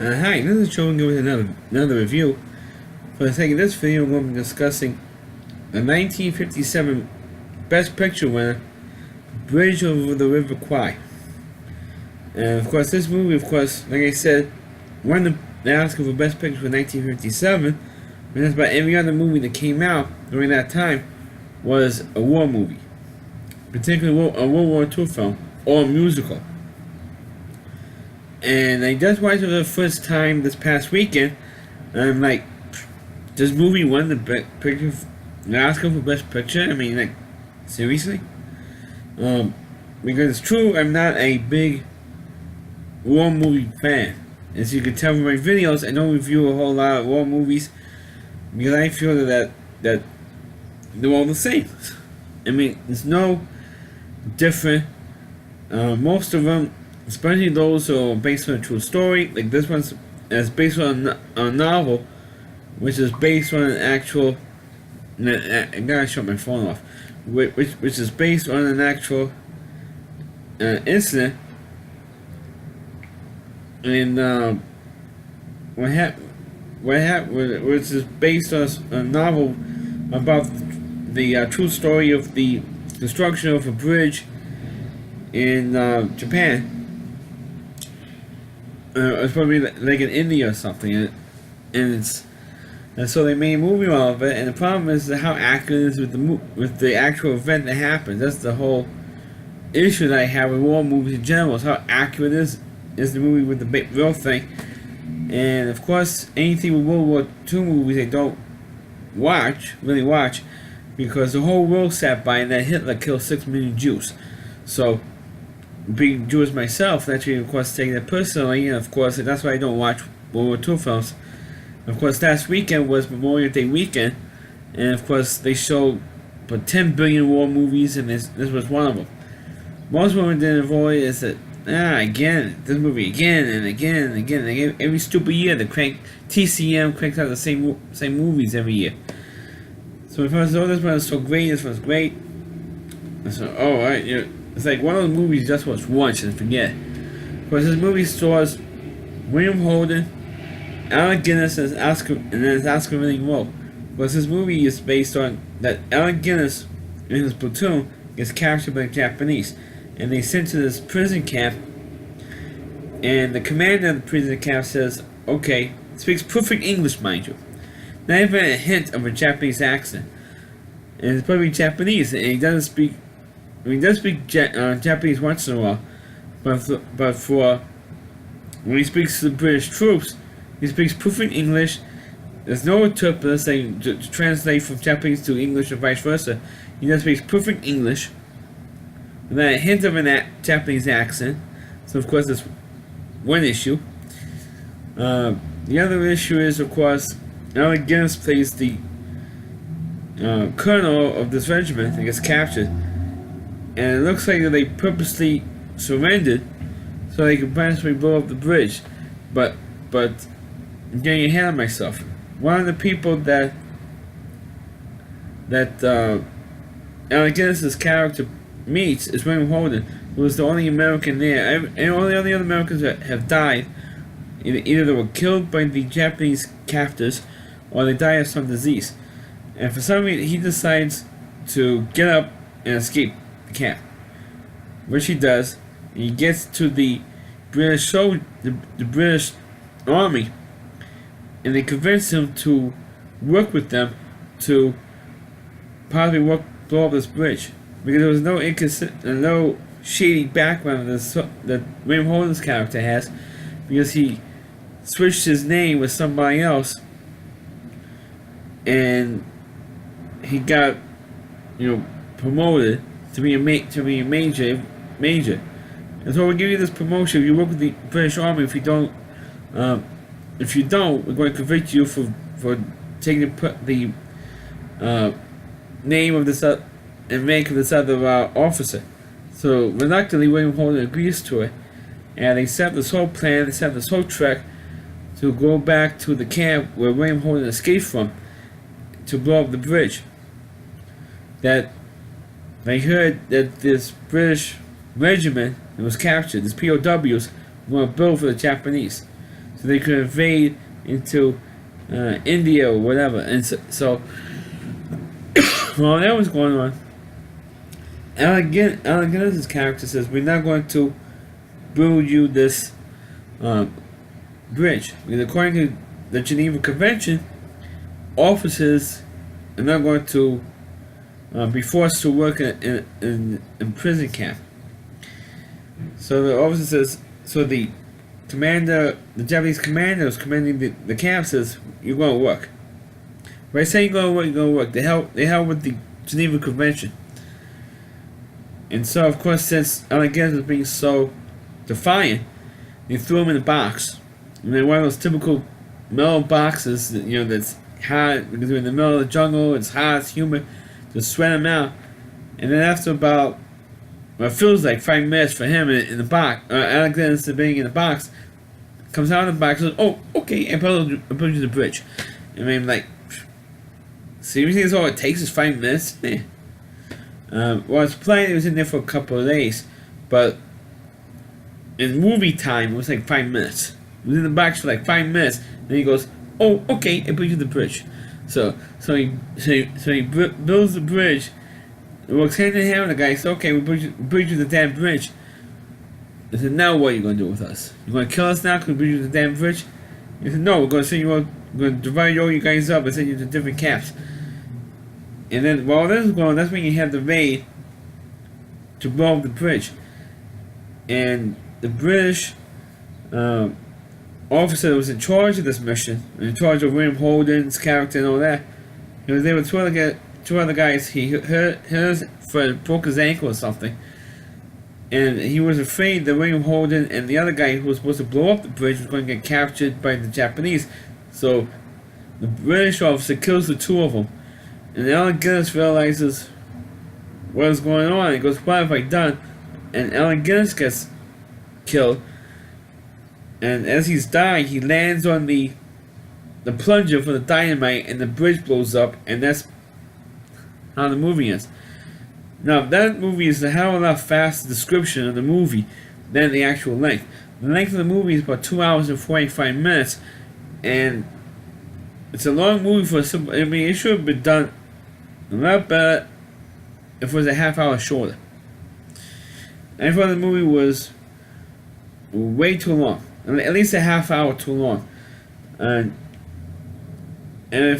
Hi, this is Joe and with another review. For the sake of this video, we'll be discussing the 1957 Best Picture winner, Bridge Over the River Kwai. And of course, this movie, like I said, won the Oscar for Best Picture for 1957, and just about every other movie that came out during that time was a war movie, particularly a World War II film or a musical. And I just watched it for the first time this past weekend, and I'm like, this movie won the Oscar for Best Picture? I mean, like, seriously? Because it's true, I'm not a big war movie fan. As you can tell from my videos, I don't review a whole lot of war movies because I feel that they're all the same. I mean, it's no different. Most of them, especially those who are based on a true story, like this one's based on a novel, which is based on an actual. I gotta shut my phone off. Which is based on an actual incident, and which is based on a novel about the true story of the construction of a bridge in Japan. It's probably like in India or something, and so they made a movie out of it. And the problem is how accurate it is with the actual event that happened. That's the whole issue that I have with war movies in general. Is how accurate is the movie with the real thing. And of course, anything with World War II movies I don't really watch, because the whole world sat by and that Hitler killed 6 million Jews. So, being Jewish myself, naturally, of course, taking it personally, and of course, that's why I don't watch World War II films. Of course, last weekend was Memorial Day weekend, and of course, they showed 10 billion war movies, and this was one of them. Most women didn't avoid it. Is that this movie again and again and again and again. Every stupid year, TCM cranks out the same movies every year. So if I was, this one is so great, this one's great. So, alright, it's like one of those movies you just watch once and forget. Because this movie stars William Holden, Alec Guinness, and then Oscar winning role. Because this movie is based on that Alec Guinness and his platoon gets captured by the Japanese, and they sent to this prison camp, and the commander of the prison camp says, okay, speaks perfect English, mind you. Not even a hint of a Japanese accent. And it's probably Japanese, and he does speak Japanese once in a while, but for when he speaks to the British troops, he speaks perfect English. There's no interpreter saying to translate from Japanese to English or vice versa. He just speaks perfect English without a hint of a Japanese accent. So of course that's one issue. The other issue is, of course, Alec Guinness plays the colonel of this regiment that gets captured, and it looks like they purposely surrendered so they could possibly blow up the bridge. But I'm getting ahead of myself. One of the people that Alec Guinness's character meets is William Holden, who was the only American there, and all the other Americans that have died. Either they were killed by the Japanese captors, or they died of some disease. And for some reason, he decides to get up and escape the camp, which he does. And he gets to the British Army, and they convince him to work with them to possibly blow up this bridge, because there was no shady background that William Holden's character has, because he switched his name with somebody else, and he got promoted to be a major. And so we'll give you this promotion if you work with the British Army. If you don't, we're going to convict you for taking the name of this and rank of this other officer. So reluctantly, William Holden agrees to it, and they set this whole plan. They set this whole trek to go back to the camp where William Holden escaped from to blow up the bridge. That they heard that this British regiment that was captured, these POWs, were built for the Japanese. so they could invade into India or whatever. And so while that was going on, Alec Guinness's character says, "We're not going to build you this bridge, because according to the Geneva Convention, officers are not going to be forced to work in prison camp." So the officer says, so the Japanese commander who's commanding the camp says, "You're going to work. If I say you're going to work, you're going to work." They held with the Geneva Convention. And so, of course, since Alec Guinness was being so defiant, they threw him in a box. And then one of those typical metal boxes, that's hot, because we're in the middle of the jungle, it's hot, it's humid, just sweat him out. And then after about, it feels like 5 minutes for him in the box, Alec Guinness being in the box, comes out of the box and says, "Oh, okay, I put you to the bridge." I mean, like, seriously, that's all it takes is 5 minutes? Well, it's planned it was in there for a couple of days, but in movie time, it was like 5 minutes. It was in the box for like 5 minutes, and he goes, "Oh, okay, I put you to the bridge." So he builds the bridge. It works hand in hand with the guy. So okay, we put you to the damn bridge. I said, "Now what are you gonna do with us? You gonna kill us now because we put you to the damn bridge?" He said, "No, we're gonna send you all, we're gonna divide all you guys up and send you to different camps." And then while this is going on, that's when you have the raid to blow up the bridge. And the British officer that was in charge of this mission, in charge of William Holden's character and all that, he was there with two other guys. He broke his ankle or something, and he was afraid that William Holden and the other guy who was supposed to blow up the bridge was going to get captured by the Japanese. So the British officer kills the two of them, and Alec Guinness realizes what is going on. He goes, "What have I done?" And Alec Guinness gets killed. And as he's dying, he lands on the plunger for the dynamite, and the bridge blows up, and that's how the movie is. Now, that movie is a hell of a lot faster description of the movie than the actual length. The length of the movie is about 2 hours and 45 minutes, and it's a long movie for a simple. I mean, it should have been done a lot better if it was a half hour shorter. I thought the movie was way too long. At least a half hour too long. And it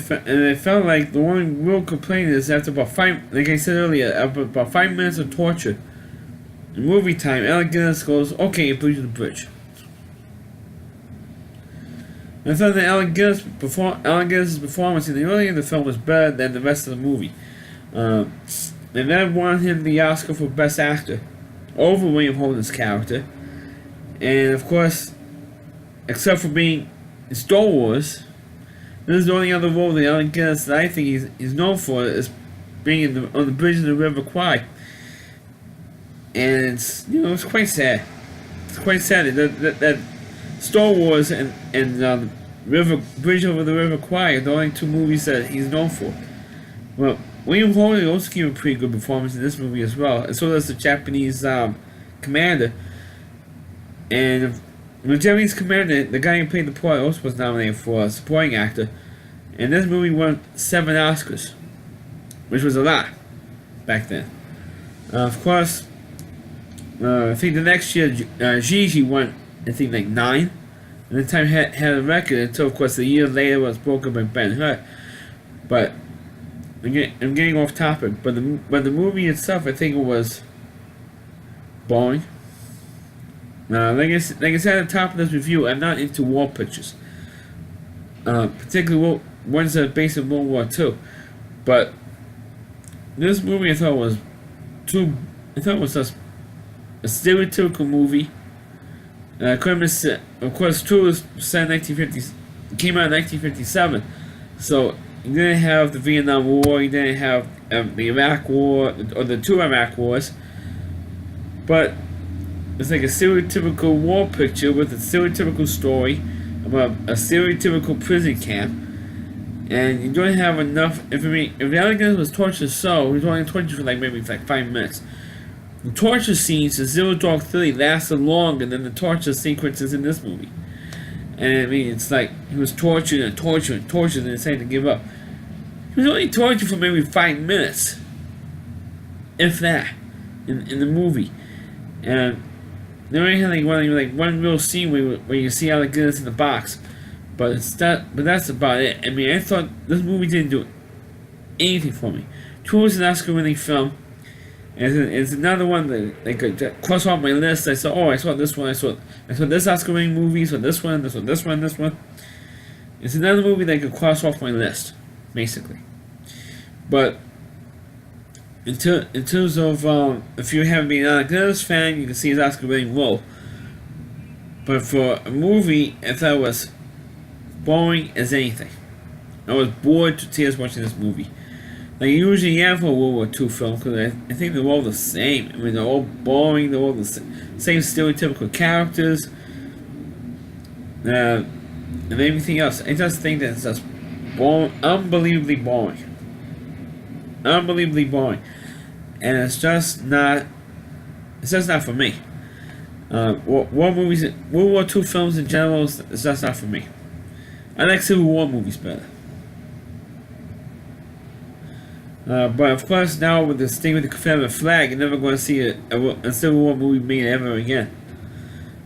felt like the one real complaint is after about like I said earlier, after about 5 minutes of torture, in movie time, Alec Guinness goes, "Okay, I put you to the bridge." I thought that Alec Guinness's performance in the early in the film was better than the rest of the movie. And that won him the Oscar for Best Actor over William Holden's character. And of course, except for being in Star Wars, this is the only other role that Alec Guinness that I think he's known for is being on the bridge of the River Kwai. And it's quite sad. It's quite sad that Star Wars and Bridge over the River Kwai are the only two movies that he's known for. Well, William Holden also gave a pretty good performance in this movie as well, and so does the Japanese commander. And the Japanese commander, the guy who played the part, also was nominated for a supporting actor. And this movie won 7 Oscars, which was a lot back then. Of course, I think the next year, Gigi won, I think, like 9. And the time had a record until, of course, a year later was broken by Ben-Hur. But I'm getting off topic. But the movie itself, I think it was boring. Like I said at the top of this review, I'm not into war pictures, particularly ones that are based in World War II. But this movie I thought was just a stereotypical movie. Of course, True was set in 1950. Came out in 1957, so you didn't have the Vietnam War, you didn't have the Iraq War or the 2 Iraq Wars, but it's like a stereotypical war picture with a stereotypical story about a stereotypical prison camp, and you don't have enough information. If the Alec was tortured, he was only tortured for maybe 5 minutes. The torture scenes in Zero Dark 30 lasted longer than the torture sequences in this movie. And I mean, it's like he was tortured and tortured and tortured and decided to give up. He was only tortured for maybe 5 minutes, if that, in the movie. And they only had like one real scene where you see Alec Guinness in the box, but that's about it. I mean, I thought this movie didn't do anything for me. True, was an Oscar-winning film. And it's another one that could cross off my list. I saw this one. I saw this Oscar-winning movie. Saw this one. This one. It's another movie that could cross off my list, basically. But in terms of if you haven't been an Alec Guinness fan, you can see his Oscar-winning role. But for a movie, I thought it was boring as anything. I was bored to tears watching this movie. Like usually you have for a World War II film, because I think they're all the same. I mean, they're all boring, they're all the same stereotypical characters, and everything else. I just think that it's just boring, unbelievably boring. Unbelievably boring. And it's just not for me. War movies, World War II films in general, it's just not for me. I like Civil War movies better. But of course, now with this thing with the Confederate flag, you're never going to see a Civil War movie made ever again.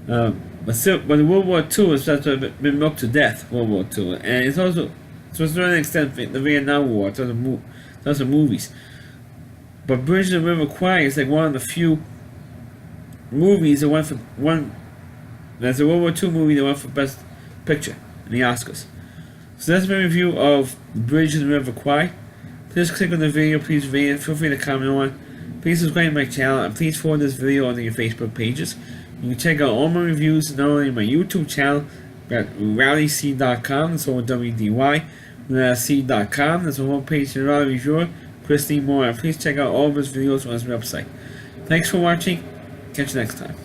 But the World War II has just been milked to death. World War II, and it's also, to a certain extent, the Vietnam War. It's also movies. But Bridge of the River Kwai is like one of the few movies that went for one. That's a World War II movie that went for Best Picture in the Oscars. So that's my review of Bridge of the River Kwai. Please click on the video, please rate it, feel free to comment on. Please subscribe to my channel, and please forward this video onto your Facebook pages. You can check out all my reviews not only on my YouTube channel, but at rowdyc.com, that's all WDY, C.com, that's a homepage to Rowdy Reviewer, Christine Moore. Please check out all of his videos on his website. Thanks for watching, catch you next time.